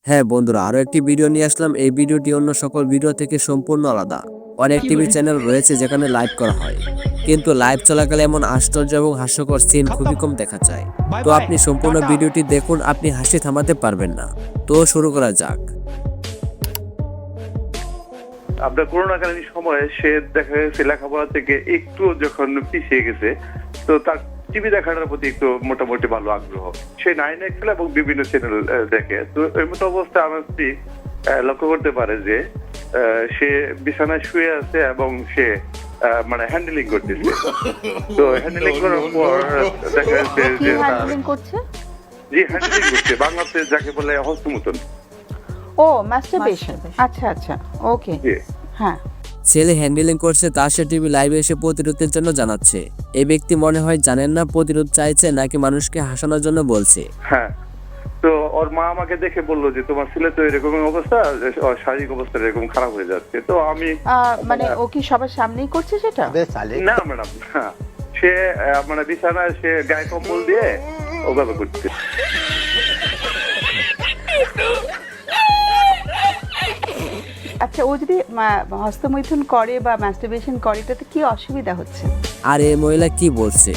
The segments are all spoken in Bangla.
হ্যাঁ বন্ধুরা, আরো একটি ভিডিও নিয়ে আসলাম। এই ভিডিওটি অন্য সকল ভিডিও থেকে সম্পূর্ণ আলাদা। অনেক টিভি চ্যানেল রয়েছে যেখানে লাইভ করা হয়, কিন্তু লাইভ চলাকালে এমন আশ্চর্য এবং হাস্যকর সিন খুবই কম দেখা যায়। তো আপনি সম্পূর্ণ ভিডিওটি দেখুন, আপনি হাসি থামাতে পারবেন না। তো শুরু করা যাক। আপনার করোনাকালীন সময়ে সে দেখা গেছে লেখাপড়া থেকে একটু যখন পিছিয়ে গেছে, তো তার টিভি দেখানোর প্রতি একটু মোটামুটি ভালো আগ্রহ। সে 9 খেলে এবং বিভিন্ন চ্যানেল দেখে। তো এই মতো অবস্থায় আমার স্ত্রী লক্ষ্য করতে পারে যে সে বিছানায় শুয়ে আছে এবং সে মানে হ্যান্ডেলিং করতেছে। তো হ্যান্ডেলিং করার পর দেখা যাচ্ছে যে হ্যান্ডেলিং করছে, বাংলাতে যাকে বলে হস্তমৈথুন। ও মাস্টারবেশন। আচ্ছা আচ্ছা, ওকে। হ্যাঁ, ছেলে হ্যান্ডেলিং করছে, তা সে টিভি লাইভে এসে প্রতিরোধের জন্য জানাচ্ছে। এই ব্যক্তি মনে হয় জানেন না প্রতিরোধ চাইছে নাকি মানুষকে হাসানোর জন্য বলছে। হ্যাঁ, তো ওর মা আমাকে দেখে বললো যে তোমার ছেলে তো এরকম অবস্থা, শারীরিক অবস্থা এরকম খারাপ হয়ে যাচ্ছে। তো আমি মানে ও কি সবার সামনেই করছে সেটা? না ম্যাডাম, সে মানে বিছানায় সে গায়ে কম্বল দিয়ে ওভাবে করছে। আচ্ছা, ও যদি হস্তমৈথুন করে বা মাস্টারবেশন করে তাতে কি অসুবিধা হচ্ছে? আর এই মহিলা কি বলছে?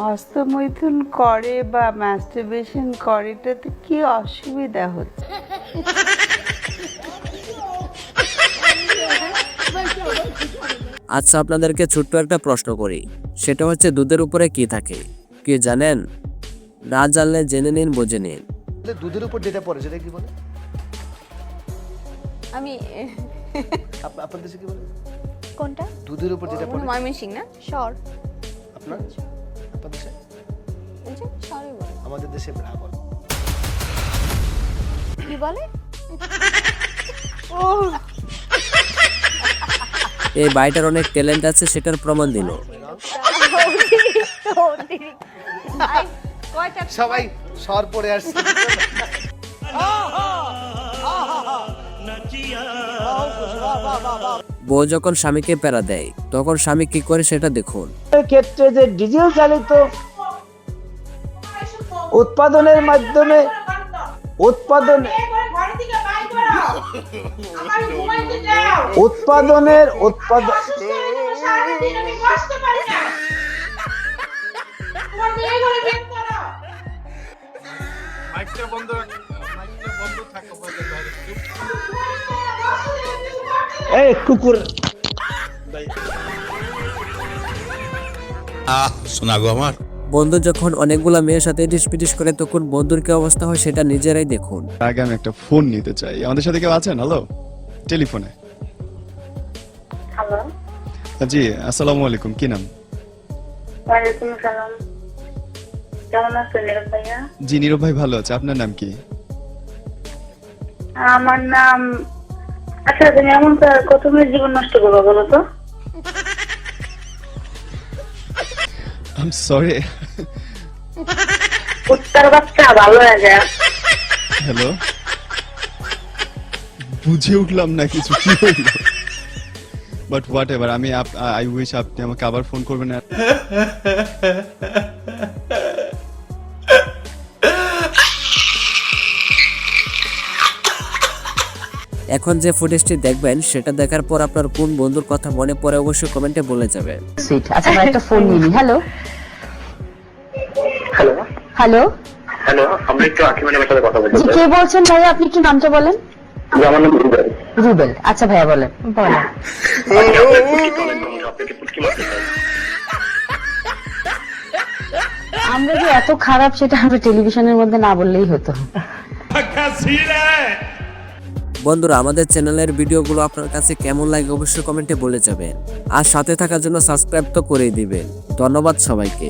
হস্তমৈথুন করে বা মাস্টারবেশন করে তাতে কি অসুবিধা হচ্ছে? আচ্ছা, আপনাদেরকে ছোট্ট একটা প্রশ্ন করি। সেটা হচ্ছে, দুধের উপরে কি থাকে? কি জানেন? না জানলে জেনে নিন, বুঝে নিন। দুধের উপর যেটা পড়ে সেটা কি বলে? আমি আপনার দেশে কি বলে? কোনটা? দুধের উপর যেটা পড়ে। ময়মনসিং না? শর। আপনার দেশে? আচ্ছা, শরই বলে। আমাদের দেশে ব্রা বলে। কি বলে? এই বাইটার অনেক ট্যালেন্ট আছে, সেটার প্রমাণ দিল। সবাই সর পড়ে আসছে। বউ যখন স্বামীকে প্যারা দেয় তখন স্বামী কি করে সেটা দেখুন। ক্ষেত্রে যে ডিজেল চালিত উৎপাদনের মাধ্যমে উৎপাদনের এই কুকুর শোনা গো আমার বন্ধু যখন অনেকগুলা মেয়ের সাথে ডিসপিটিস করে তখন বন্ধুর কি অবস্থা হয় সেটা নিজেরাই দেখুন। আগে আমি একটা ফোন নিতে চাই। আমাদের সাথে কেউ আছেন? হ্যালো, টেলিফোনে। হ্যালো, জি, আসসালামু আলাইকুম। কি নাম? ওয়ালাইকুম আসসালাম। কেমন আছেন নীরব ভাইয়া? জি, নীরব ভাই ভালো আছে। আপনার নাম কি? আমার নাম। আচ্ছা, তুমি এমন কত মেয়ের জীবন নষ্ট করবো বলো তো? I am sorry. উত্তর বাচ্চা ভালো হয়ে যায়। হ্যালো, বুঝে উঠলাম না কিছু, কি হইল? বাট হোয়াট এভার, আমি আই উইশ আপনি আমাকে আবার ফোন করবেন। এখন যে ফুটেজটি দেখবেন সেটা দেখার পর আপনার কোন বন্ধুর কথা মনে পড়ে অবশ্যই কমেন্টে বলে যাবেন। আচ্ছা, আমরা একটা ফোন নিই। হ্যালো হ্যালো হ্যালো, হ্যালো, আমরা একটু আকিমানের সাথে কথা বলতে চাই। কে বলছেন ভাইয়া? আপনি কি নামটা বলেন? আমার নাম রুবেল। রুবেল। আচ্ছা ভাইয়া, বলেন। আমরা যে এত খারাপ সেটা আমরা টেলিভিশনের মধ্যে না বললেই হতো। বন্ধুরা, আমাদের চ্যানেলের ভিডিওগুলো আপনার কাছে কেমন লাগে অবশ্যই কমেন্টে বলে যাবেন। আর সাথে থাকার জন্য সাবস্ক্রাইব তো করেই দিবেন। ধন্যবাদ সবাইকে।